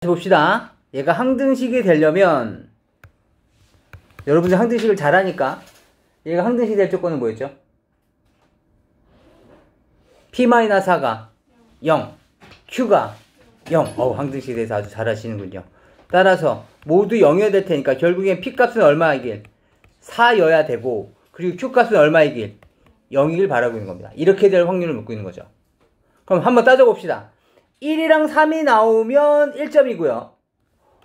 봅시다. 얘가 항등식이 되려면 여러분들 항등식을 잘하니까 얘가 항등식이 될 조건은 뭐였죠? P-4가 0, Q가 0. 항등식에 대해서 아주 잘하시는군요. 따라서 모두 0이어야 될 테니까 결국엔 P값은 얼마이길? 4여야 되고, 그리고 Q값은 얼마이길? 0이길 바라고 있는 겁니다. 이렇게 될 확률을 묻고 있는 거죠. 그럼 한번 따져봅시다. 1이랑 3이 나오면 1점이고요.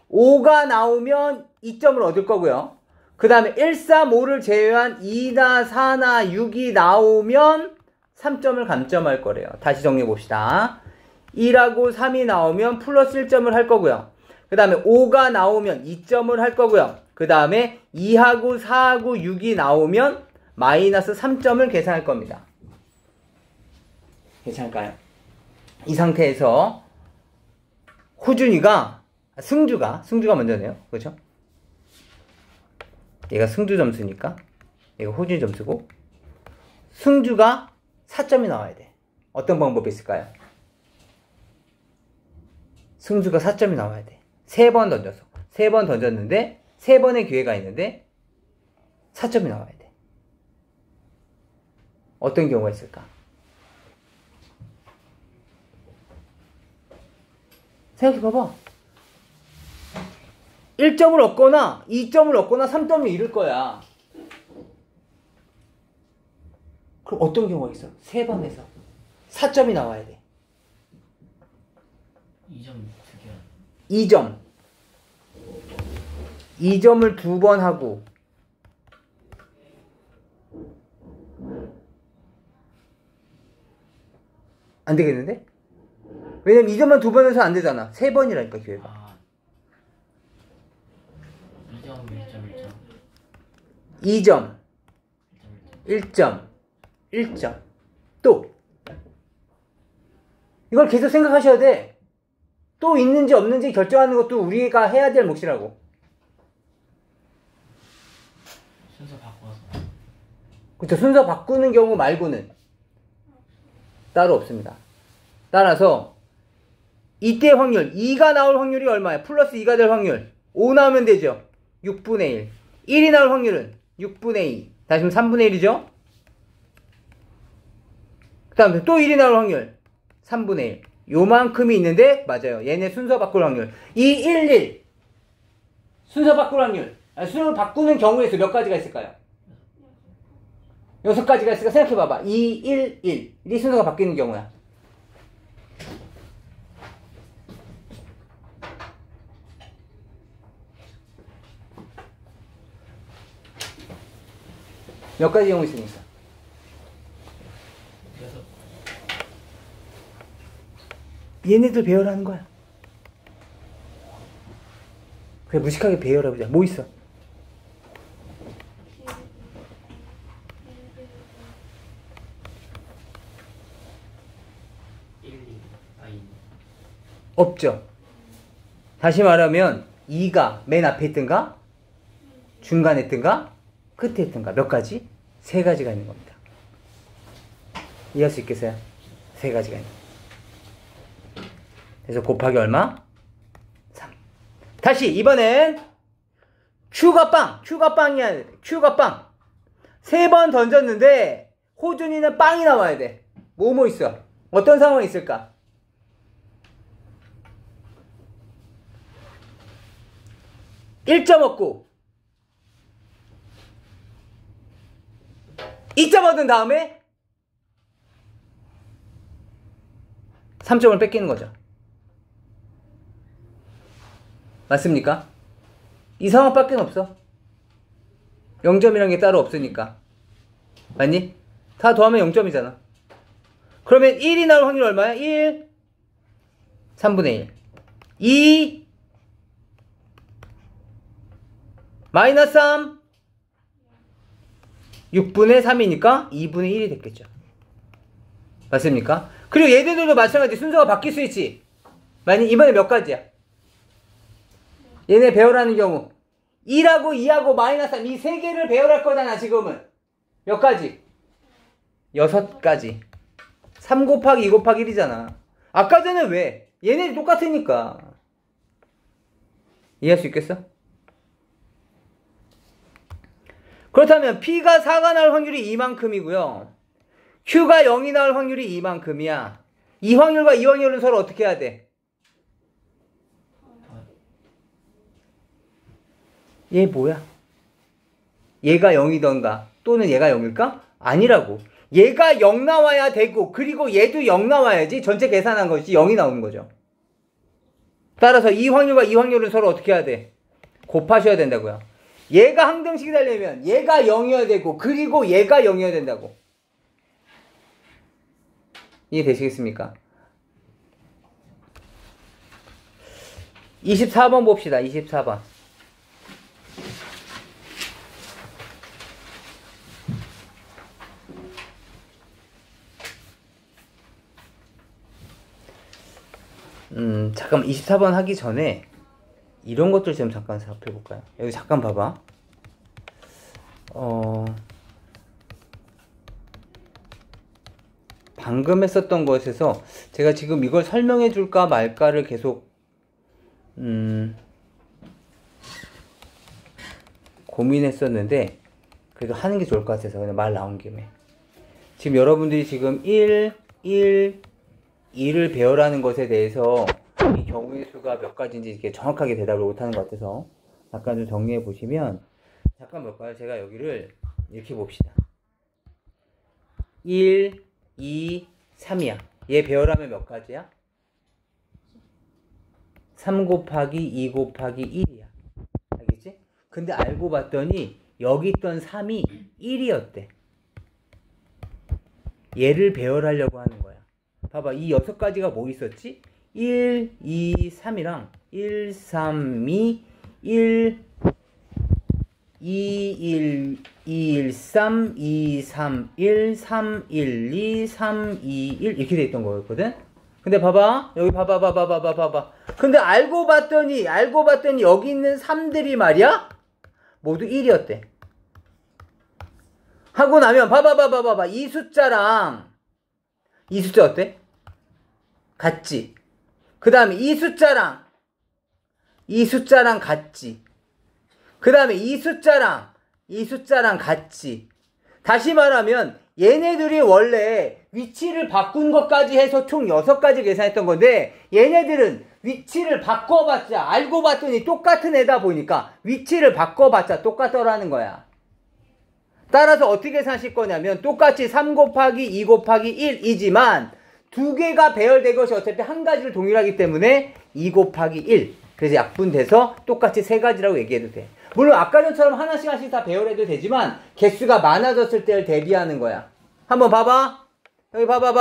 5가 나오면 2점을 얻을 거고요. 그 다음에 1, 3, 5를 제외한 2나 4나 6이 나오면 3점을 감점할 거래요. 다시 정리해 봅시다. 1하고 3이 나오면 플러스 1점을 할 거고요. 그 다음에 5가 나오면 2점을 할 거고요. 그 다음에 2하고 4하고 6이 나오면 마이너스 3점을 계산할 겁니다. 괜찮을까요? 이 상태에서 승주가 먼저네요. 그렇죠? 얘가 승주 점수니까 얘가 호준이 점수고, 승주가 4점이 나와야 돼. 어떤 방법이 있을까요? 승주가 4점이 나와야 돼. 3번 던졌어. 3번 던졌는데 3번의 기회가 있는데 4점이 나와야 돼. 어떤 경우가 있을까? 생각해봐봐. 1점을 얻거나 2점을 얻거나 3점을 잃을 거야. 그럼 어떤 경우가 있어? 3번에서 4점이 나와야 돼. 2점. 2점을 2번 하고, 안 되겠는데? 왜냐면 2점만 2번 해서 안 되잖아. 3번이라니까 기회가. 2점, 1점, 1점. 또 이걸 계속 생각하셔야 돼. 또 있는지 없는지 결정하는 것도 우리가 해야 될 몫이라고. 순서 바꿔서. 그렇죠. 순서 바꾸는 경우 말고는 따로 없습니다. 따라서 이때 확률, 2가 나올 확률이 얼마야? 플러스 2가 될 확률 5 나오면 되죠. 6분의 1. 1이 나올 확률은 6분의 2. 다시 하면 3분의 1이죠. 그 다음에 또 1이 나올 확률 3분의 1. 요만큼이 있는데, 맞아요. 얘네 순서 바꿀 확률 2, 1, 1. 순서 바꿀 확률. 순서 바꾸는 경우에서 몇 가지가 있을까요? 6가지가 있으니까 생각해봐봐. 2, 1, 1. 이 순서가 바뀌는 경우야. 몇 가지 경우 있으니까. 얘네들 배열하는 거야. 그냥 무식하게 배열해보자. 뭐 있어? 없죠. 다시 말하면 2가 맨 앞에 있든가, 중간에 있든가, 끝에 있든가. 몇 가지? 3가지가 있는 겁니다. 이해할 수 있겠어요? 3가지가 있는 겁니다. 그래서 곱하기 얼마? 3. 다시 이번엔 Q가 빵이야. Q가 빵. 3번 던졌는데 호준이는 빵이 나와야 돼. 뭐 있어? 어떤 상황이 있을까? (1점) 얻고 2점 얻은 다음에 3점을 뺏기는 거죠. 맞습니까? 이 상황밖에 없어. 0점이란 게 따로 없으니까. 맞니? 다 더하면 0점이잖아. 그러면 1이 나올 확률 얼마야? 1, 3분의 1. 2, 마이너스 3, 6분의 3이니까 2분의 1이 됐겠죠. 맞습니까? 그리고 얘들도 마찬가지 순서가 바뀔 수 있지. 만약 이번에 몇 가지야? 얘네 배열하는 경우 1하고 2하고 마이너스 3 이 3개를 배열할 거잖아. 지금은 몇 가지? 6가지. 3 곱하기 2 곱하기 1이잖아. 아까 전에 왜? 얘네들 똑같으니까. 이해할 수 있겠어? 그렇다면 P가 4가 나올 확률이 이만큼이고요. Q가 0이 나올 확률이 이만큼이야. 이 확률과 이 확률은 서로 어떻게 해야 돼? 얘 뭐야? 얘가 0이던가 또는 얘가 0일까? 아니라고. 얘가 0 나와야 되고 그리고 얘도 0 나와야지 전체 계산한 것이 0이 나오는 거죠. 따라서 이 확률과 이 확률은 서로 어떻게 해야 돼? 곱하셔야 된다고요. 얘가 항등식이 되려면 얘가 0이어야 되고 그리고 얘가 0이어야 된다고. 이해되시겠습니까? 24번 봅시다. 24번. 잠깐만 24번 하기 전에 이런 것들 좀 잠깐 살펴볼까요? 여기 잠깐 봐봐. 방금 했었던 것에서 제가 지금 이걸 설명해 줄까 말까를 계속 고민했었는데 그래도 하는 게 좋을 것 같아서 그냥 말 나온 김에 지금 여러분들이 지금 2를 배우라는 것에 대해서 이 경우의 수가 몇 가지인지 이렇게 정확하게 대답을 못하는 것 같아서 잠깐 좀 정리해 보시면 잠깐 볼까요? 제가 여기를 이렇게 봅시다. 1, 2, 3이야. 얘 배열하면 몇 가지야? 3 곱하기 2 곱하기 1이야. 알겠지? 근데 알고 봤더니 여기 있던 3이 1이었대. 얘를 배열하려고 하는 거야. 봐봐. 이 6가지가 뭐 있었지? 1, 2, 3이랑 1, 3, 2, 1, 2, 1, 2, 1, 3, 2, 3, 1, 3, 1, 2, 3, 2, 1 이렇게 돼 있던 거였거든? 근데 봐봐. 여기 봐봐. 근데 알고 봤더니 여기 있는 3들이 말이야? 모두 1이었대. 하고 나면 봐봐. 이 숫자랑 이 숫자 어때? 같지? 그 다음에 이 숫자랑 같지? 그 다음에 이 숫자랑 같지? 다시 말하면 얘네들이 원래 위치를 바꾼 것까지 해서 총 6가지 계산했던 건데 얘네들은 위치를 바꿔봤자 알고 봤더니 똑같은 애다 보니까 위치를 바꿔봤자 똑같더라는 거야. 따라서 어떻게 계산하실 거냐면 똑같이 3 곱하기 2 곱하기 1이지만 두 개가 배열된 것이 어차피 한 가지를 동일하기 때문에 2 곱하기 1. 그래서 약분돼서 똑같이 3가지라고 얘기해도 돼. 물론 아까 전처럼 하나씩 다 배열해도 되지만 개수가 많아졌을 때를 대비하는 거야. 한번 봐봐. 여기 봐봐.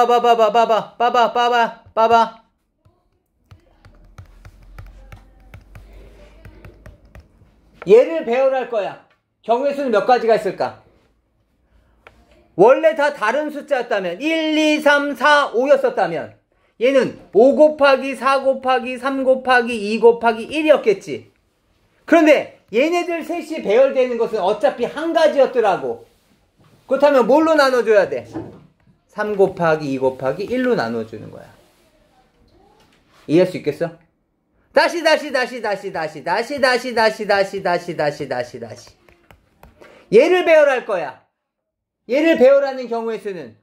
얘를 배열할 거야. 경우의 수는 몇 가지가 있을까? 원래 다 다른 숫자였다면 1, 2, 3, 4, 5였었다면 얘는 5 곱하기 4 곱하기 3 곱하기 2 곱하기 1이었겠지. 그런데 얘네들 셋이 배열되는 것은 어차피 한 가지였더라고. 그렇다면 뭘로 나눠줘야 돼? 3 곱하기 2 곱하기 1로 나눠주는 거야. 이해할 수 있겠어? 다시 얘를 배열할 거야. 얘를 배열하는 경우의 수는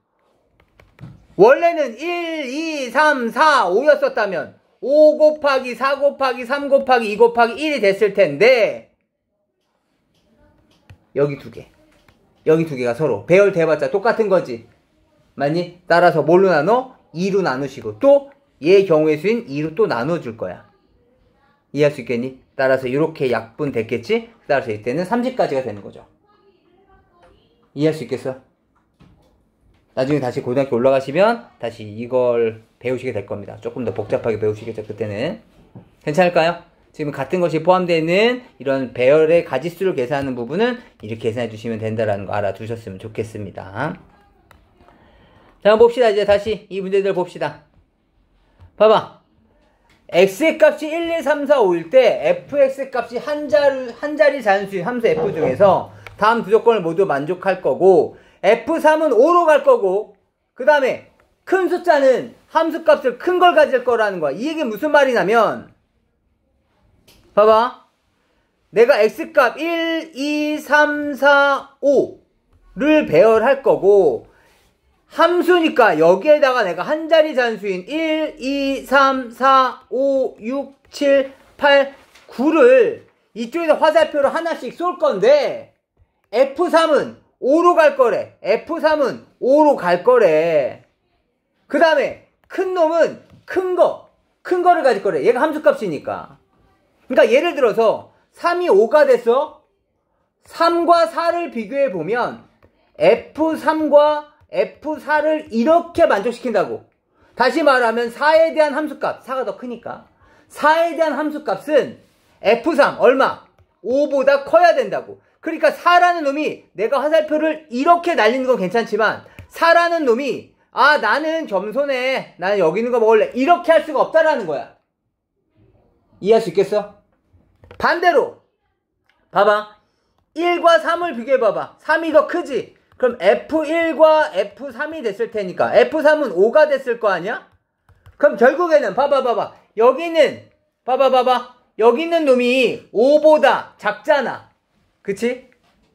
원래는 1, 2, 3, 4, 5였었다면 5 곱하기 4 곱하기 3 곱하기 2 곱하기 1이 됐을 텐데 여기 두 개가 서로 배열돼봤자 똑같은 거지. 맞니? 따라서 뭘로 나눠? 2로 나누시고 또 얘 경우의 수인 2로 또 나눠줄 거야. 이해할 수 있겠니? 따라서 이렇게 약분 됐겠지? 따라서 이때는 30까지가 되는 거죠. 이해할 수 있겠어? 나중에 다시 고등학교 올라가시면 다시 이걸 배우시게 될 겁니다. 조금 더 복잡하게 배우시겠죠, 그때는. 괜찮을까요? 지금 같은 것이 포함되어 있는 이런 배열의 가지수를 계산하는 부분은 이렇게 계산해 주시면 된다는 거 알아두셨으면 좋겠습니다. 자, 봅시다. 이제 다시 이 문제들 봅시다. 봐봐. x의 값이 1, 2, 3, 4, 5일 때 fx의 값이 한 자리 잔수인 함수 f 중에서 다음 두 조건을 모두 만족할 거고 f3은 5로 갈 거고 그 다음에 큰 숫자는 함수값을 큰 걸 가질 거라는 거야. 이 얘기는 무슨 말이냐면 봐봐. 내가 x값 1, 2, 3, 4, 5를 배열할 거고 함수니까 여기에다가 내가 한 자리 잔수인 1, 2, 3, 4, 5, 6, 7, 8, 9를 이쪽에서 화살표로 하나씩 쏠 건데 F3은 5로 갈 거래. F3은 5로 갈 거래. 그 다음에 큰 놈은 큰 거를 가질 거래. 얘가 함수값이니까. 그러니까 예를 들어서 3이 5가 됐어. 3과 4를 비교해 보면 F3과 F4를 이렇게 만족시킨다고. 다시 말하면 4에 대한 함수값, 4가 더 크니까 4에 대한 함수값은 F3 얼마? 5보다 커야 된다고. 그러니까 4라는 놈이 내가 화살표를 이렇게 날리는 건 괜찮지만 4라는 놈이 아 나는 겸손해, 나는 여기 있는 거 먹을래, 이렇게 할 수가 없다라는 거야. 이해할 수 있겠어? 반대로 봐봐. 1과 3을 비교해봐봐. 3이 더 크지? 그럼 F1과 F3이 됐을 테니까 F3은 5가 됐을 거 아니야? 그럼 결국에는 봐봐. 여기는 여기 있는 놈이 5보다 작잖아. 그치?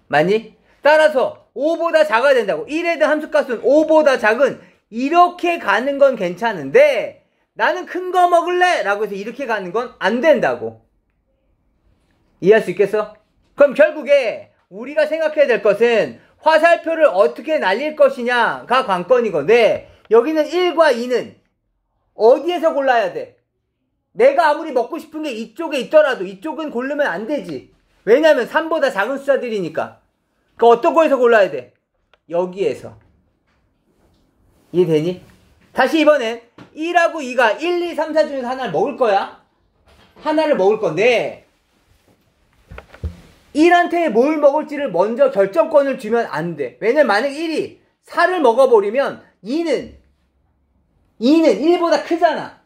맞니? 따라서 5보다 작아야 된다고. 1에 대한 함수값은 5보다 작은 이렇게 가는 건 괜찮은데 나는 큰 거 먹을래! 라고 해서 이렇게 가는 건 안 된다고. 이해할 수 있겠어? 그럼 결국에 우리가 생각해야 될 것은 화살표를 어떻게 날릴 것이냐가 관건이건데 여기는 1과 2는 어디에서 골라야 돼? 내가 아무리 먹고 싶은 게 이쪽에 있더라도 이쪽은 고르면 안 되지. 왜냐면 3보다 작은 숫자들이니까. 그 어떤 거에서 골라야 돼? 여기에서. 이해되니? 다시 이번엔 1하고 2가 1, 2, 3, 4 중에서 하나를 먹을 거야. 하나를 먹을 건데 1한테 뭘 먹을지를 먼저 결정권을 주면 안 돼. 왜냐면 만약 1이 4를 먹어버리면 2는 1보다 크잖아.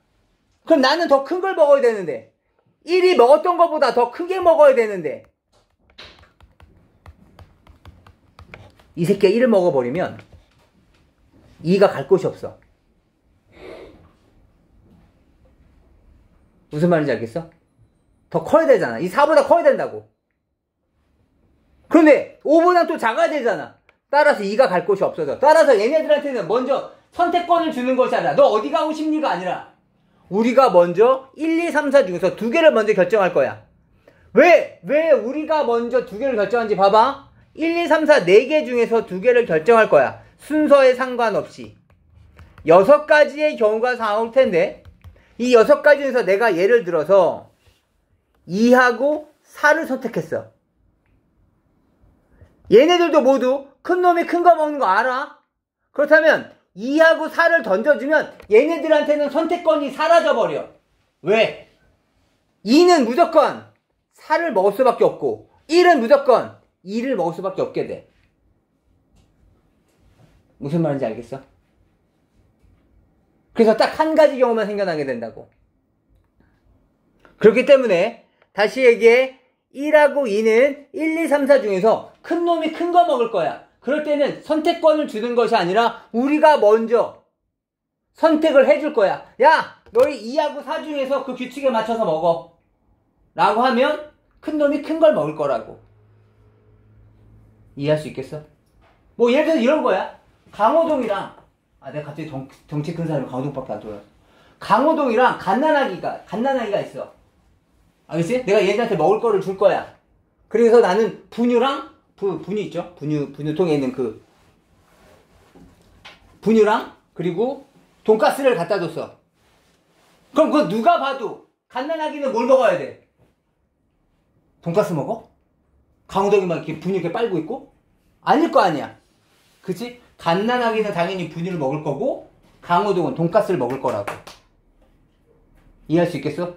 그럼 나는 더 큰 걸 먹어야 되는데 1이 먹었던 것보다 더 크게 먹어야 되는데 이 새끼가 1을 먹어버리면 2가 갈 곳이 없어. 무슨 말인지 알겠어? 더 커야 되잖아. 이 4보다 커야 된다고. 그런데 5보다 또 작아야 되잖아. 따라서 2가 갈 곳이 없어서. 따라서 얘네들한테는 먼저 선택권을 주는 것이 아니라 너 어디 가고 싶니가 아니라 우리가 먼저 1, 2, 3, 4 중에서 두 개를 먼저 결정할 거야. 왜 우리가 먼저 두 개를 결정한지 봐봐. 1, 2, 3, 4 네 개 중에서 두 개를 결정할 거야. 순서에 상관없이. 6가지의 경우가 나올 텐데 이 6가지 중에서 내가 예를 들어서 2하고 4를 선택했어. 얘네들도 모두 큰 놈이 큰 거 먹는 거 알아? 그렇다면 2하고 4를 던져주면 얘네들한테는 선택권이 사라져버려. 왜? 2는 무조건 4를 먹을 수밖에 없고 1은 무조건 2를 먹을 수밖에 없게 돼. 무슨 말인지 알겠어? 그래서 딱 한 가지 경우만 생겨나게 된다고. 그렇기 때문에 다시 얘기해. 1하고 2는 1, 2, 3, 4 중에서 큰 놈이 큰 거 먹을 거야. 그럴 때는 선택권을 주는 것이 아니라 우리가 먼저 선택을 해줄 거야. 야, 너희 2하고 4 중에서 그 규칙에 맞춰서 먹어. 라고 하면 큰 놈이 큰 걸 먹을 거라고. 이해할 수 있겠어? 뭐 예를 들어서 이런 거야. 강호동이랑 내가 갑자기 덩치 큰 사람이 강호동밖에 안 떠올랐어. 강호동이랑 갓난아기가 있어. 알겠지? 내가 얘네한테 먹을 거를 줄 거야. 그래서 나는 분유랑 분유 있죠? 분유통에 있는 그 분유랑 그리고 돈가스를 갖다 줬어. 그럼 그거 누가 봐도 갓난아기는 뭘 먹어야 돼? 돈가스 먹어? 강호동이만 이렇게 분유 이렇게 빨고 있고? 아닐 거 아니야. 그치? 갓난아기는 당연히 분유를 먹을 거고 강호동은 돈가스를 먹을 거라고. 이해할 수 있겠어?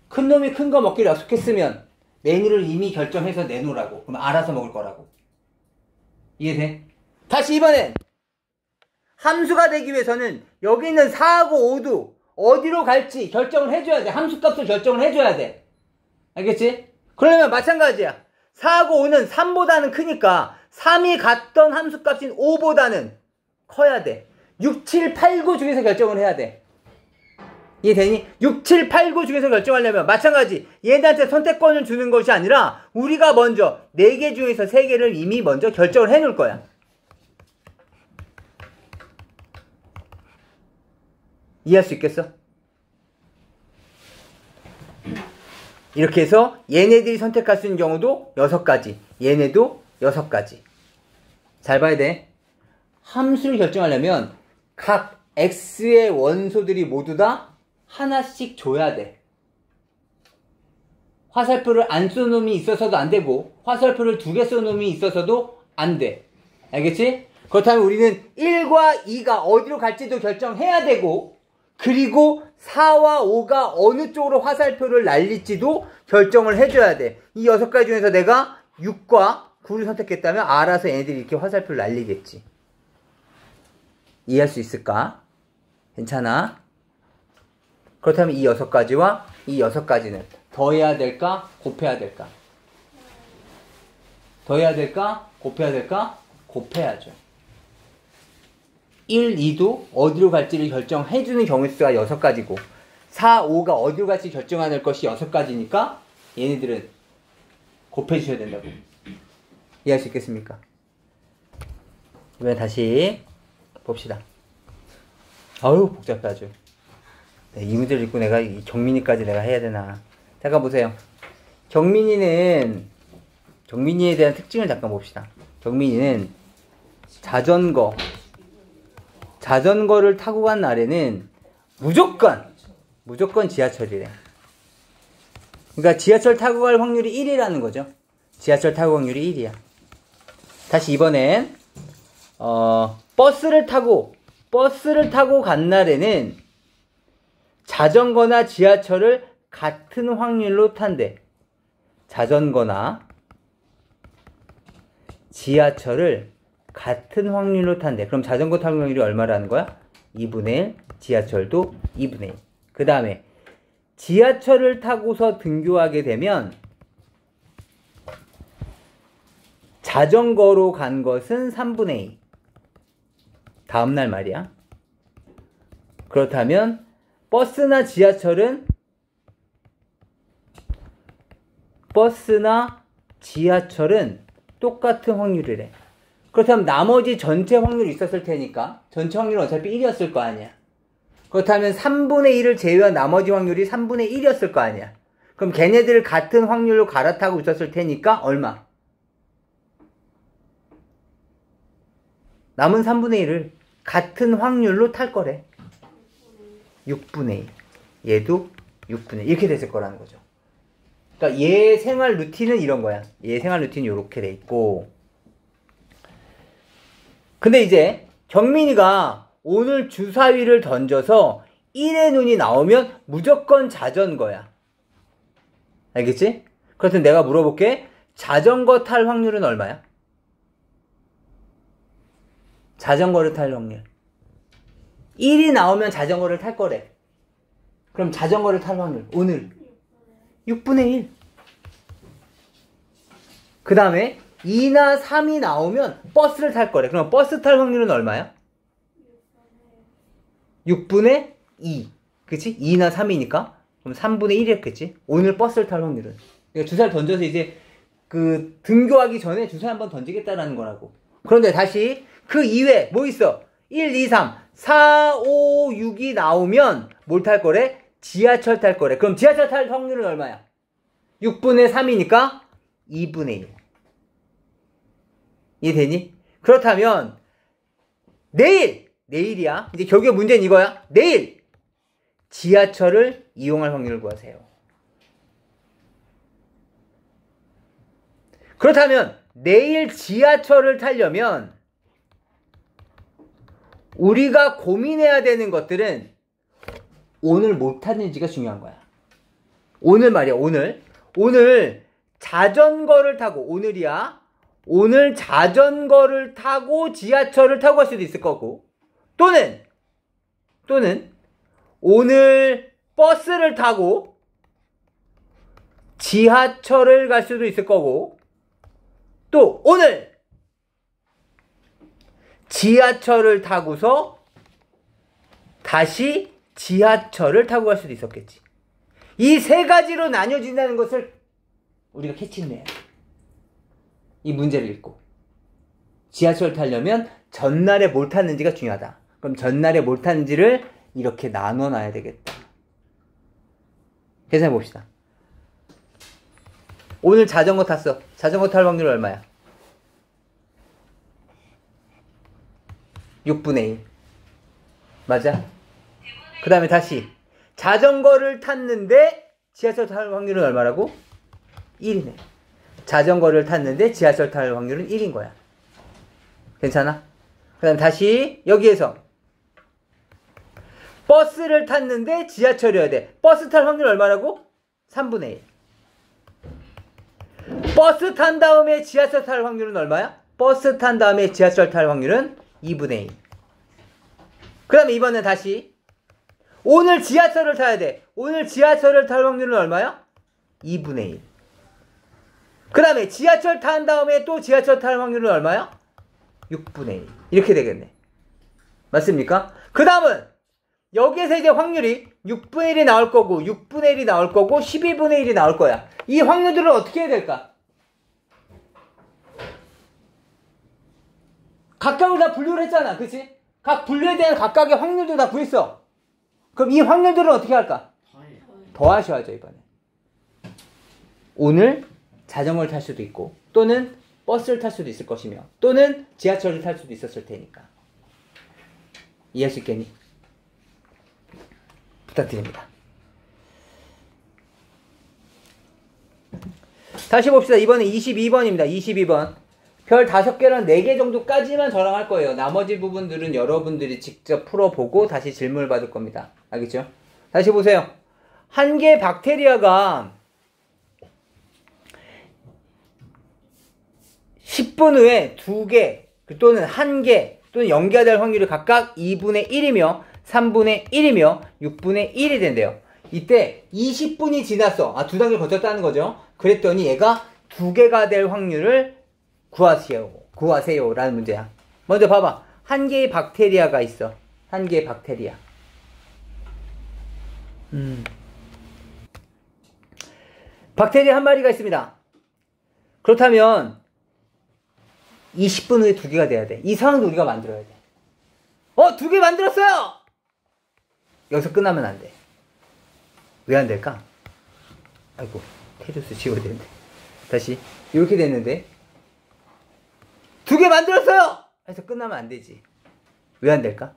큰 놈이 큰 거 먹기를 약속했으면 메뉴를 이미 결정해서 내놓으라고. 그럼 알아서 먹을 거라고. 이해돼? 다시 이번엔 함수가 되기 위해서는 여기 있는 4하고 5도 어디로 갈지 결정을 해줘야 돼. 함수값을 결정을 해줘야 돼. 알겠지? 그러면 마찬가지야. 4하고 5는 3보다는 크니까 3이 갔던 함수값인 5보다는 커야 돼. 6, 7, 8, 9 중에서 결정을 해야 돼. 이해되니? 6, 7, 8, 9 중에서 결정하려면 마찬가지 얘네한테 선택권을 주는 것이 아니라 우리가 먼저 4개 중에서 3개를 이미 먼저 결정을 해놓을 거야. 이해할 수 있겠어? 이렇게 해서 얘네들이 선택할 수 있는 경우도 6가지, 얘네도 6가지. 잘 봐야 돼. 함수를 결정하려면 각 x의 원소들이 모두 다 하나씩 줘야 돼. 화살표를 안 쏘는 놈이 있어서도 안 되고 화살표를 2개 쏘는 놈이 있어서도 안 돼. 알겠지? 그렇다면 우리는 1과 2가 어디로 갈지도 결정해야 되고 그리고 4와 5가 어느 쪽으로 화살표를 날릴지도 결정을 해줘야 돼. 이 6가지 중에서 내가 6과 9를 선택했다면 알아서 얘네들이 이렇게 화살표를 날리겠지. 이해할 수 있을까? 괜찮아? 그렇다면 이 6가지와 이 6가지는 더해야 될까? 곱해야 될까? 더해야 될까? 곱해야 될까? 곱해야죠. 1, 2도 어디로 갈지를 결정해주는 경우 수가 6가지고 4, 5가 어디로 갈지 결정하는 것이 6가지니까 얘네들은 곱해주셔야 된다고. 이해할 수 있겠습니까? 이번에 다시 봅시다. 아유 복잡해 아주. 네, 이 문제를 읽고 내가 정민이까지 내가 해야 되나. 잠깐 보세요. 정민이에 대한 특징을 잠깐 봅시다. 정민이는 자전거를 타고 간 날에는 무조건 지하철이래. 그러니까 지하철 타고 갈 확률이 1이라는 거죠. 지하철 타고 갈 확률이 1이야. 다시 이번엔 버스를 타고 간 날에는 자전거나 지하철을 같은 확률로 탄대. 자전거나 지하철을 같은 확률로 탄대. 그럼 자전거 타는 확률이 얼마라는 거야? 2분의 1, 지하철도 2분의 1. 그 다음에 지하철을 타고서 등교하게 되면 자전거로 간 것은 3분의 2. 다음날 말이야. 그렇다면 버스나 지하철은 똑같은 확률이래. 그렇다면 나머지 전체 확률이 있었을 테니까 전체 확률은 어차피 1이었을 거 아니야. 그렇다면 3분의 1을 제외한 나머지 확률이 3분의 1이었을 거 아니야. 그럼 걔네들을 같은 확률로 갈아타고 있었을 테니까 얼마? 남은 3분의 1을 같은 확률로 탈 거래. 6분의 1. 얘도 6분의 1. 이렇게 됐을 거라는 거죠. 그러니까 얘 생활 루틴은 이런 거야. 얘 생활 루틴이 이렇게 돼 있고. 근데 이제 경민이가 오늘 주사위를 던져서 1의 눈이 나오면 무조건 자전거야. 알겠지? 그렇다면 내가 물어볼게. 자전거 탈 확률은 얼마야? 자전거를 탈 확률. 1이 나오면 자전거를 탈 거래. 그럼 자전거를 탈 확률. 오늘 6분의 1. 그 다음에 2나 3이 나오면 버스를 탈 거래. 그럼 버스 탈 확률은 얼마야? 6분의 2. 그치? 2나 3이니까. 그럼 3분의 1이었겠지? 오늘 버스를 탈 확률은. 그러니까 주사를 던져서 이제 등교하기 전에 주사 한번 던지겠다라는 거라고. 그런데 다시 그 이외에 뭐 있어? 1, 2, 3, 4, 5, 6이 나오면 뭘 탈 거래? 지하철 탈 거래. 그럼 지하철 탈 확률은 얼마야? 6분의 3이니까 2분의 1. 이해되니? 그렇다면 내일이야. 이제 결국에 문제는 이거야. 내일 지하철을 이용할 확률을 구하세요. 그렇다면 내일 지하철을 타려면 우리가 고민해야 되는 것들은 오늘 못 탔는지가 중요한 거야. 오늘 말이야. 오늘 자전거를 타고 오늘 자전거를 타고 지하철을 타고 갈 수도 있을 거고 또는 오늘 버스를 타고 지하철을 갈 수도 있을 거고 또 오늘 지하철을 타고서 다시 지하철을 타고 갈 수도 있었겠지. 이 세 가지로 나뉘어진다는 것을 우리가 캐치를 해야 돼. 이 문제를 읽고. 지하철 타려면 전날에 뭘 탔는지가 중요하다. 그럼 전날에 뭘 탔는지를 이렇게 나눠놔야 되겠다. 계산해 봅시다. 오늘 자전거 탔어. 자전거 탈 확률 얼마야? 6분의 1. 맞아? 그 다음에 다시 자전거를 탔는데 지하철 탈 확률은 얼마라고? 1이네. 자전거를 탔는데 지하철 탈 확률은 1인 거야. 괜찮아? 그 다음 다시 여기에서 버스를 탔는데 지하철이어야 돼. 버스 탈 확률 얼마라고? 3분의 1. 버스 탄 다음에 지하철 탈 확률은 얼마야? 버스 탄 다음에 지하철 탈 확률은 2분의 1. 그 다음에 이번엔 다시 오늘 지하철을 타야 돼. 오늘 지하철을 탈 확률은 얼마야? 2분의 1. 그 다음에 지하철 탄 다음에 또 지하철 탈 확률은 얼마야? 6분의 1. 이렇게 되겠네. 맞습니까? 그 다음은 여기에서 이제 확률이 6분의 1이 나올 거고 6분의 1이 나올 거고 12분의 1이 나올 거야. 이 확률들을 어떻게 해야 될까? 각각을 다 분류를 했잖아. 그치? 각 분류에 대한 각각의 확률도 다 구했어. 그럼 이 확률들은 어떻게 할까? 더하셔야죠, 이번에. 오늘 자전거를 탈 수도 있고 또는 버스를 탈 수도 있을 것이며 또는 지하철을 탈 수도 있었을 테니까. 이해할 수 있겠니? 부탁드립니다. 다시 봅시다. 이번에 22번입니다. 22번. 별 5개랑 4개 정도까지만 저랑 할 거예요. 나머지 부분들은 여러분들이 직접 풀어보고 다시 질문을 받을 겁니다. 알겠죠? 다시 보세요. 한 개의 박테리아가 10분 후에 2개 또는 1개 또는 0개가 될 확률이 각각 2분의 1이며 3분의 1이며 6분의 1이 된대요. 이때 20분이 지났어. 두 단계를 거쳤다는 거죠. 그랬더니 얘가 2개가 될 확률을 구하세요 라는 문제야. 먼저 봐봐. 한 개의 박테리아가 있어. 한 개의 박테리아. 박테리아 한 마리가 있습니다. 그렇다면 20분 후에 2개가 돼야 돼. 이 상황도 우리가 만들어야 돼. 2개 만들었어요! 여기서 끝나면 안 돼. 왜 안 될까? 아이고, 테두스 지워야 되는데. 다시. 이렇게 됐는데 2개 만들었어요! 해서 끝나면 안 되지. 왜 안 될까?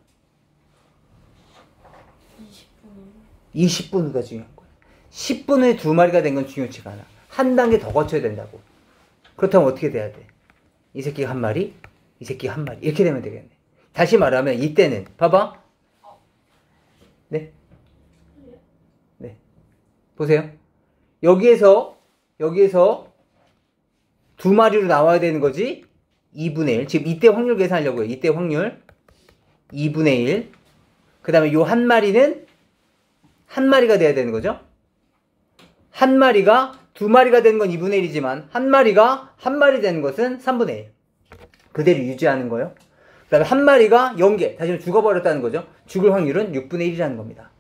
20분 후가 중요한 거야. 10분 후에 2마리가 된 건 중요치가 않아. 한 단계 더 거쳐야 된다고. 그렇다면 어떻게 돼야 돼? 이 새끼가 한 마리, 이 새끼가 한 마리. 이렇게 되면 되겠네. 다시 말하면 이때는 봐봐. 네? 네. 보세요. 여기에서 2마리로 나와야 되는 거지. 2분의 1. 지금 이때 확률 계산하려고요. 이때 확률 2분의 1. 그 다음에 요 한 마리는 한 마리가 돼야 되는 거죠. 한 마리가 2마리가 되는 건 2분의 1이지만 한 마리가 한 마리 되는 것은 3분의 1. 그대로 유지하는 거예요. 그 다음에 한 마리가 0개. 다시 말해 죽어버렸다는 거죠. 죽을 확률은 6분의 1이라는 겁니다.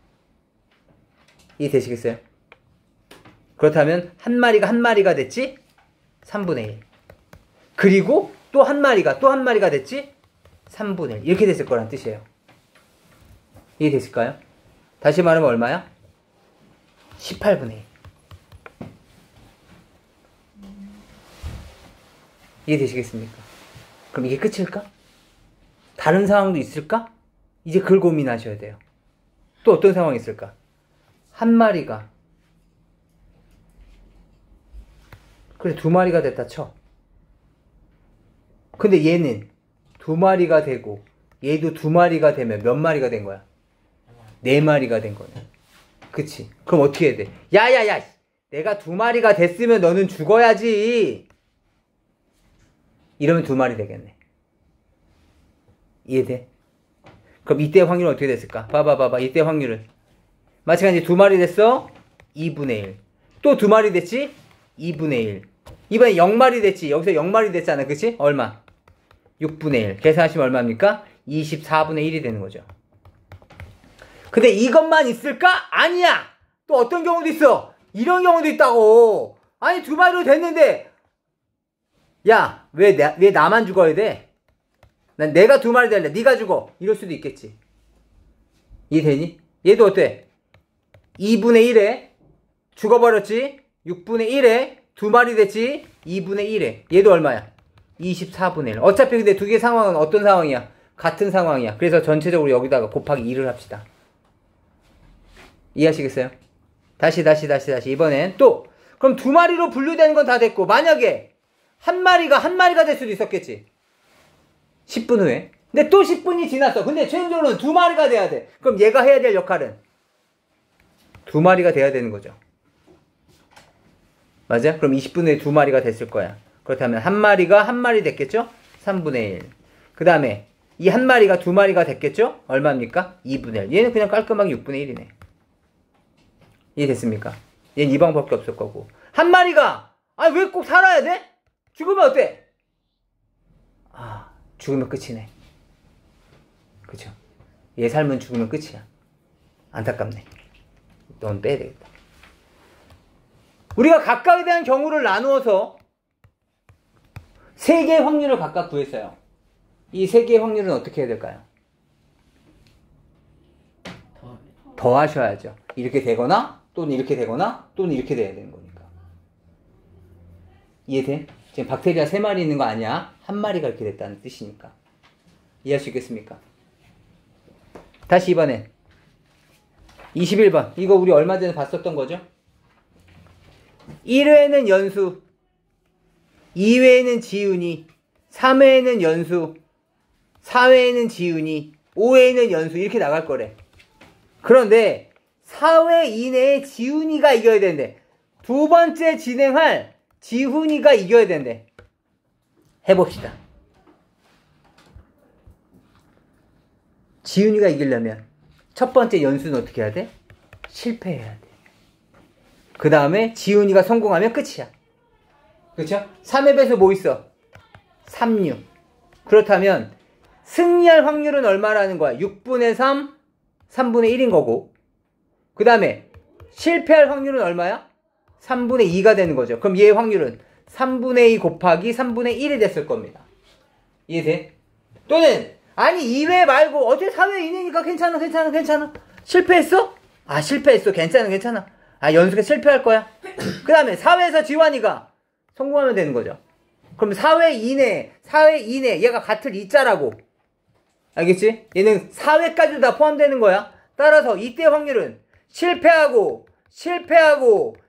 이해되시겠어요? 그렇다면 한 마리가 됐지? 3분의 1. 그리고 또 한 마리가 됐지? 3분의 1. 이렇게 됐을 거란 뜻이에요. 이해됐을까요? 다시 말하면 얼마야? 18분의 1. 이해되시겠습니까? 그럼 이게 끝일까? 다른 상황도 있을까? 이제 그걸 고민하셔야 돼요. 또 어떤 상황이 있을까? 한 마리가 그래 2마리가 됐다 쳐. 근데 얘는 2마리가 되고 얘도 2마리가 되면 몇 마리가 된 거야? 4마리가 된 거네. 그치? 그럼 어떻게 해야 돼? 야야야! 내가 2마리가 됐으면 너는 죽어야지. 이러면 2마리 되겠네. 이해돼? 그럼 이때 확률은 어떻게 됐을까? 봐봐. 이때 확률은 마찬가지 2마리 됐어? 2분의 1. 또 2마리 됐지? 2분의 1. 이번에 0마리 됐지? 여기서 0마리 됐잖아. 그치? 얼마? 6분의 1. 계산하시면 얼마입니까? 24분의 1이 되는 거죠. 근데 이것만 있을까? 아니야. 또 어떤 경우도 있어. 이런 경우도 있다고. 아니 2마리로 됐는데 야, 왜 나만 죽어야 돼? 난 내가 2마리 될래. 네가 죽어. 이럴 수도 있겠지. 이해되니? 얘도 어때? 2분의 1에 죽어버렸지? 6분의 1에 2마리 됐지? 2분의 1에 얘도 얼마야? 24분의 1. 어차피 근데 두 개 상황은 어떤 상황이야? 같은 상황이야. 그래서 전체적으로 여기다가 곱하기 2를 합시다. 이해하시겠어요? 다시. 이번엔 또 그럼 2마리로 분류되는 건 다 됐고 만약에 한 마리가 될 수도 있었겠지. 10분 후에. 근데 또 10분이 지났어. 근데 최종적으로는 2마리가 돼야 돼. 그럼 얘가 해야 될 역할은 2마리가 돼야 되는 거죠. 맞아? 그럼 20분 후에 2마리가 됐을 거야. 그렇다면 한 마리 됐겠죠? 3분의 1. 그 다음에 이 한 마리가 2마리가 됐겠죠? 얼마입니까? 2분의 1. 얘는 그냥 깔끔하게 6분의 1이네. 이해됐습니까? 얘는 이 방법밖에 없을 거고. 한 마리가 왜 꼭 살아야 돼? 죽으면 어때? 죽으면 끝이네. 그쵸? 얘 삶은 죽으면 끝이야. 안타깝네. 넌 빼야 되겠다. 우리가 각각에 대한 경우를 나누어서 3개의 확률을 각각 구했어요. 이 3개의 확률은 어떻게 해야 될까요? 더하셔야죠. 이렇게 되거나 또는 이렇게 되거나 또는 이렇게 돼야 되는 거니까. 이해돼? 지금 박테리아 3마리 있는 거 아니야? 한 마리가 이렇게 됐다는 뜻이니까. 이해할 수 있겠습니까? 다시 이번엔 21번. 이거 우리 얼마 전에 봤었던 거죠? 1회에는 연수, 2회에는 지운이, 3회에는 연수, 4회에는 지운이, 5회에는 연수 이렇게 나갈 거래. 그런데 4회 이내에 지훈이가 이겨야 되는데 2번째 진행할 지훈이가 이겨야 되는데 해봅시다. 지훈이가 이기려면 첫 번째 연수는 어떻게 해야 돼? 실패해야 돼. 그 다음에 지훈이가 성공하면 끝이야. 그렇죠? 3회 배수 뭐 있어? 3, 6. 그렇다면 승리할 확률은 얼마라는 거야? 6분의 3, 3분의 1인 거고 그 다음에 실패할 확률은 얼마야? 3분의 2가 되는 거죠. 그럼 얘의 확률은 3분의 2 곱하기 3분의 1이 됐을 겁니다. 이해돼? 또는 아니 2회 말고 어차피 4회 이내니까 괜찮아. 실패했어? 실패했어. 괜찮아. 연수가 실패할 거야. 그 다음에 4회에서 지환이가 성공하면 되는 거죠. 그럼 4회 이내 얘가 같을 2자라고. 알겠지? 얘는 4회까지도 다 포함되는 거야. 따라서 이때 확률은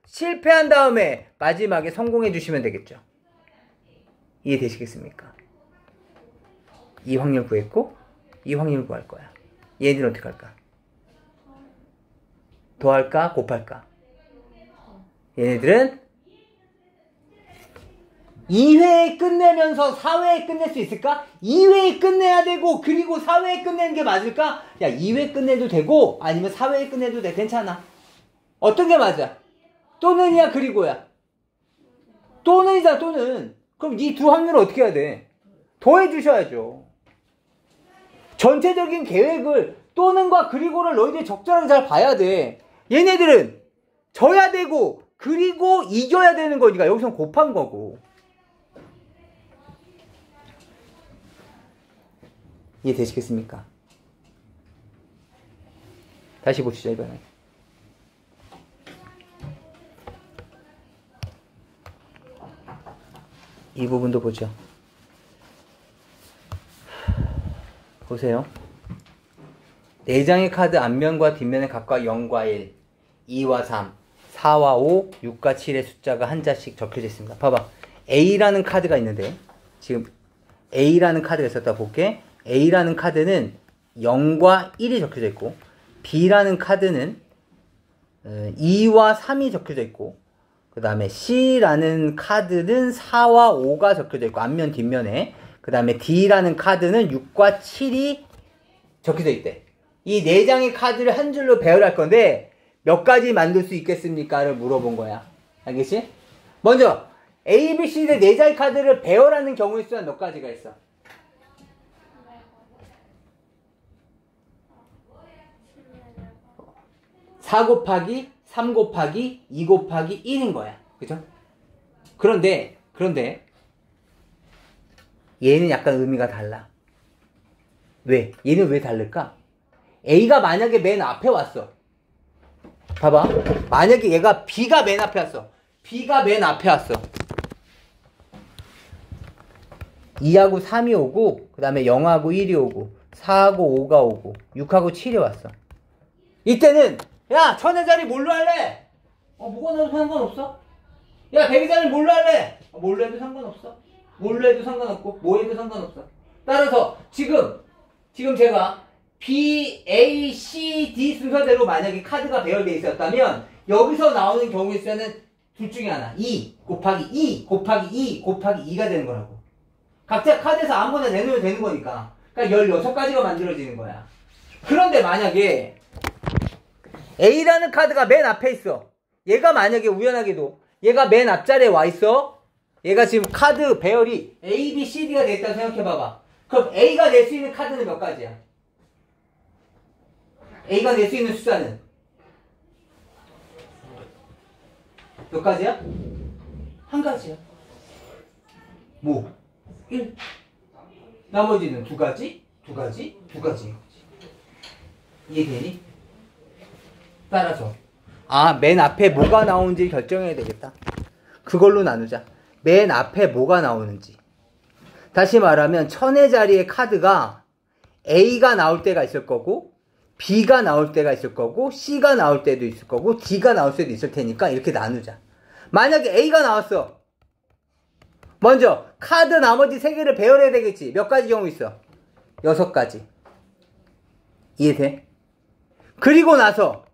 실패한 다음에 마지막에 성공해 주시면 되겠죠. 이해되시겠습니까? 이 확률 구했고 이 확률 구할 거야. 얘들은 어떻게 할까? 더할까? 곱할까? 얘네들은 2회에 끝내면서 4회에 끝낼 수 있을까? 2회에 끝내야 되고 그리고 4회에 끝내는 게 맞을까? 야 2회 끝내도 되고 아니면 4회에 끝내도 돼. 괜찮아. 어떤 게 맞아? 또는이야 그리고야? 또는이다 또는. 그럼 이 두 확률을 어떻게 해야 돼? 더해 주셔야죠. 전체적인 계획을 또는과 그리고를 너희들이 적절하게 잘 봐야 돼. 얘네들은 져야 되고 그리고 이겨야 되는 거니까 여기서 곱한 거고. 이해되시겠습니까? 다시 봅시다 이번에. 이 부분도 보죠. 보세요. 4장의 카드 앞면과 뒷면에 각각 0과 1, 2와 3, 4와 5, 6과 7의 숫자가 한 자씩 적혀져 있습니다. 봐봐. A라는 카드가 있는데 지금 A라는 카드가 있었다 볼게. A라는 카드는 0과 1이 적혀져 있고 B라는 카드는 2와 3이 적혀져 있고 그 다음에 C라는 카드는 4와 5가 적혀져 있고 앞면 뒷면에 그 다음에 D라는 카드는 6과 7이 적혀져 있대. 이 4장의 카드를 한 줄로 배열할 건데 몇 가지 만들 수 있겠습니까? 를 물어본 거야. 알겠지? 먼저 A, B, C 의 4장의 카드를 배열하는 경우의 수는 몇 가지가 있어? 4 곱하기 3 곱하기 2 곱하기 1인 거야. 그죠? 그런데 얘는 약간 의미가 달라. 왜? 얘는 왜 다를까? A가 만약에 맨 앞에 왔어. 봐봐. 만약에 얘가 B가 맨 앞에 왔어. B가 맨 앞에 왔어. 2하고 3이 오고, 그 다음에 0하고 1이 오고, 4하고 5가 오고, 6하고 7이 왔어. 이때는, 야, 천의 자리 뭘로 할래? 뭐가 나도 상관없어? 야, 백의 자리 뭘로 할래? 뭘로 해도 상관없어. 뭘로 해도 상관없고, 뭐 해도 상관없어. 따라서, 지금 제가 B, A, C, D 순서대로 만약에 카드가 배열되어 있었다면, 여기서 나오는 경우의 수는 둘 중에 하나. 2 곱하기 2 곱하기 2 곱하기 2가 되는 거라고. 각자 카드에서 아무거나 내놓으면 되는 거니까. 그러니까 16가지가 만들어지는 거야. 그런데 만약에 A라는 카드가 맨 앞에 있어. 얘가 만약에 우연하게도 얘가 맨 앞자리에 와 있어. 얘가 지금 카드 배열이 A, B, C, D가 되어 있다고 생각해봐봐. 그럼 A가 낼 수 있는 카드는 몇 가지야? A가 낼 수 있는 숫자는 몇 가지야? 한 가지야. 뭐? 1. 나머지는 2가지, 2가지, 2가지. 이해되니? 따라서 맨 앞에 뭐가 나오는지 결정해야 되겠다. 그걸로 나누자. 맨 앞에 뭐가 나오는지. 다시 말하면 천의 자리의 카드가 A가 나올 때가 있을 거고, B가 나올 때가 있을 거고, C가 나올 때도 있을 거고, D가 나올 때도 있을 테니까 이렇게 나누자. 만약에 A가 나왔어. 먼저 카드 나머지 3개를 배열해야 되겠지. 몇 가지 경우 있어? 6가지. 이해돼? 그리고 나서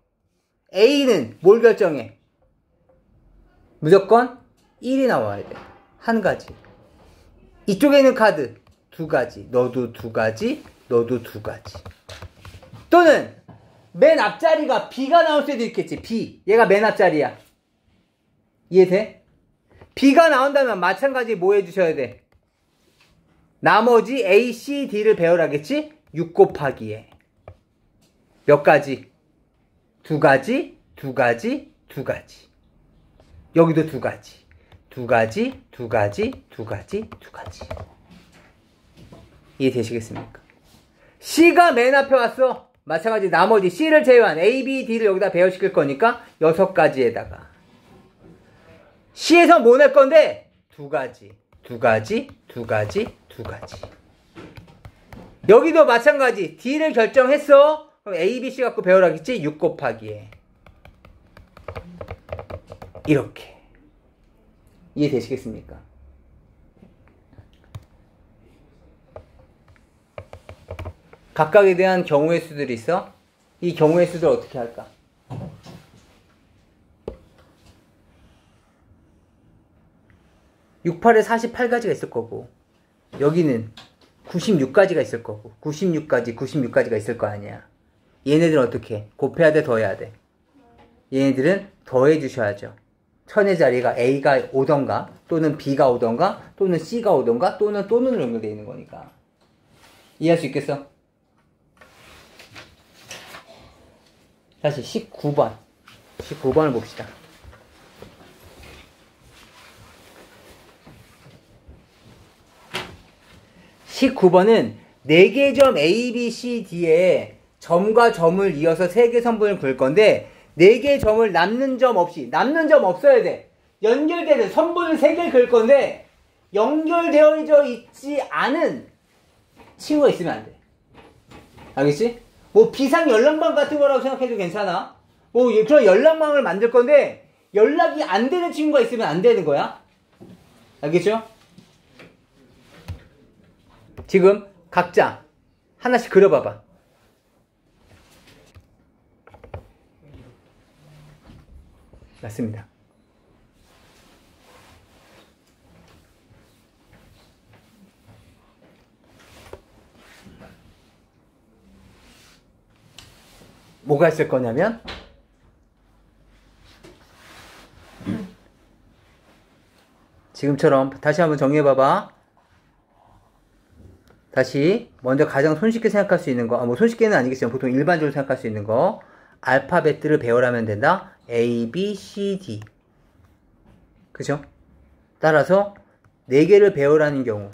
A는 뭘 결정해? 무조건 1이 나와야 돼. 한 가지. 이쪽에 있는 카드 2가지. 너도 2가지. 너도 2가지. 또는 맨 앞자리가 B가 나올 수도 있겠지. B. 얘가 맨 앞자리야. 이해돼? B가 나온다면 마찬가지 뭐 해주셔야 돼? 나머지 A, C, D를 배열하겠지? 6 곱하기에 몇 가지? 2가지, 2가지, 2가지. 여기도 2가지. 2가지, 2가지, 2가지, 2가지. 이해되시겠습니까? C가 맨 앞에 왔어. 마찬가지 나머지 C를 제외한 A, B, D를 여기다 배열시킬 거니까 6가지에다가 C에서 뭐 낼 건데? 2가지, 2가지, 2가지, 2가지. 여기도 마찬가지. D를 결정했어. 그럼 A, B, C 갖고 배열하겠지? 6 곱하기에. 이렇게. 이해되시겠습니까? 각각에 대한 경우의 수들이 있어. 이 경우의 수들 어떻게 할까? (6, 8에) 48가지가 있을 거고, 여기는 96가지가 있을 거고, 96가지가 있을 거 아니야. 얘네들은 어떻게? 곱해야 돼, 더해야 돼? 얘네들은 더해 주셔야죠. 천의 자리가 A가 오던가, 또는 B가 오던가, 또는 C가 오던가, 또는 연결되어 있는 거니까. 이해할 수 있겠어? 다시 19번을 봅시다. 19번은 4개의 점 A, B, C, D에 점과 점을 이어서 3개 선분을 그을 건데 4개의 점을 남는 점 없어야 돼. 연결되는 선분을 3개를 그을 건데 연결되어 있지 않은 친구가 있으면 안 돼. 알겠지? 뭐 비상 연락망 같은 거라고 생각해도 괜찮아. 뭐 그런 연락망을 만들 건데 연락이 안 되는 친구가 있으면 안 되는 거야. 알겠죠? 지금 각자 하나씩 그려봐봐. 맞습니다. 뭐가 있을 거냐면 지금처럼 다시 한번 정리해봐봐. 다시 먼저 가장 손쉽게 생각할 수 있는 거, 뭐 손쉽게는 아니겠지만 보통 일반적으로 생각할 수 있는 거, 알파벳들을 배열하면 된다. A, B, C, D. 그죠? 따라서 4개를 배열하는 경우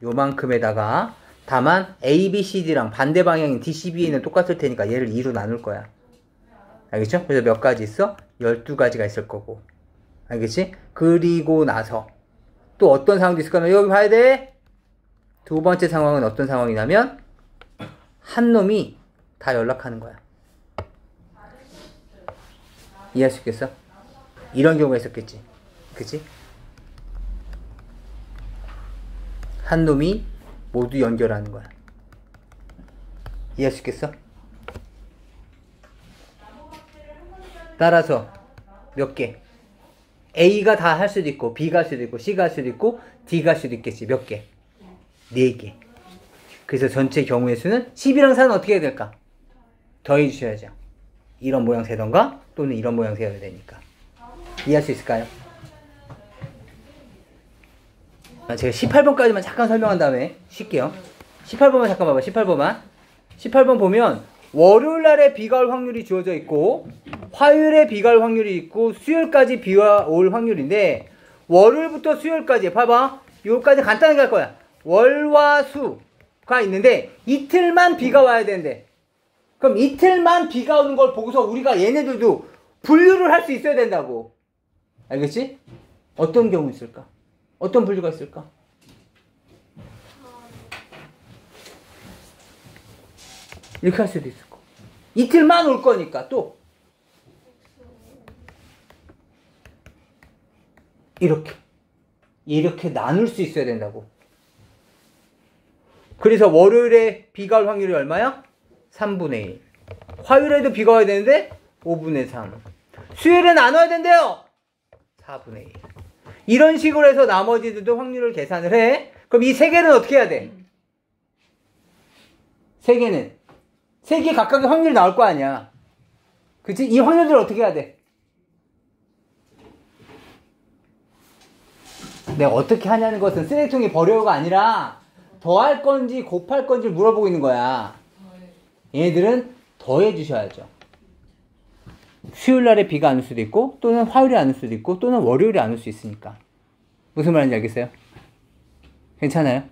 요만큼에다가 다만 A, B, C, D랑 반대 방향인 D, C, B는 똑같을 테니까 얘를 2로 나눌 거야. 알겠죠? 그래서 몇 가지 있어? 12가지가 있을 거고. 알겠지? 그리고 나서 또 어떤 상황도 있을 거면 여기 봐야 돼. 두 번째 상황은 어떤 상황이냐면 한 놈이 다 연락하는 거야. 이해할 수 있겠어? 이런 경우가 있었겠지. 그치? 한 놈이 모두 연결하는 거야. 이해할 수 있겠어? 따라서 몇 개? A가 다 할 수도 있고 B가 할 수도 있고 C가 할 수도 있고 D가 할 수도 있겠지. 몇 개? 4개. 그래서 전체 경우의 수는 10이랑 4는 어떻게 해야 될까? 더해 주셔야죠. 이런 모양 세던가 또는 이런 모양 세어야 되니까. 이해할 수 있을까요? 제가 18번까지만 잠깐 설명한 다음에 쉴게요. 18번만 잠깐 봐봐. 18번만. 18번 보면 월요일 날에 비가 올 확률이 주어져 있고 화요일에 비가 올 확률이 있고 수요일까지 비가 올 확률인데 월요일부터 수요일까지 봐봐. 요까지 간단하게 할 거야. 월화 수가 있는데 이틀만 비가 와야 되는데 그럼 이틀만 비가 오는 걸 보고서 우리가 얘네들도 분류를 할 수 있어야 된다고. 알겠지? 어떤 경우 있을까? 어떤 분류가 있을까? 이렇게 할 수도 있을 거. 이틀만 올 거니까 또 이렇게 나눌 수 있어야 된다고. 그래서 월요일에 비가 올 확률이 얼마야? 3분의 1. 화요일에도 비가 와야 되는데 5분의 3. 수요일에 나눠야 된대요. 4분의 1. 이런 식으로 해서 나머지들도 확률을 계산을 해. 그럼 이 3개는 어떻게 해야 돼? 3개는 3개 각각의 확률이 나올 거 아니야. 그치? 이 확률들을 어떻게 해야 돼? 내가 어떻게 하냐는 것은 쓰레기통에 버려요가 아니라 더할 건지 곱할 건지 물어보고 있는 거야. 얘네들은 더해 주셔야죠. 수요일 날에 비가 안 올 수도 있고 또는 화요일에 안 올 수도 있고 또는 월요일에 안 올 수 있으니까. 무슨 말인지 알겠어요? 괜찮아요?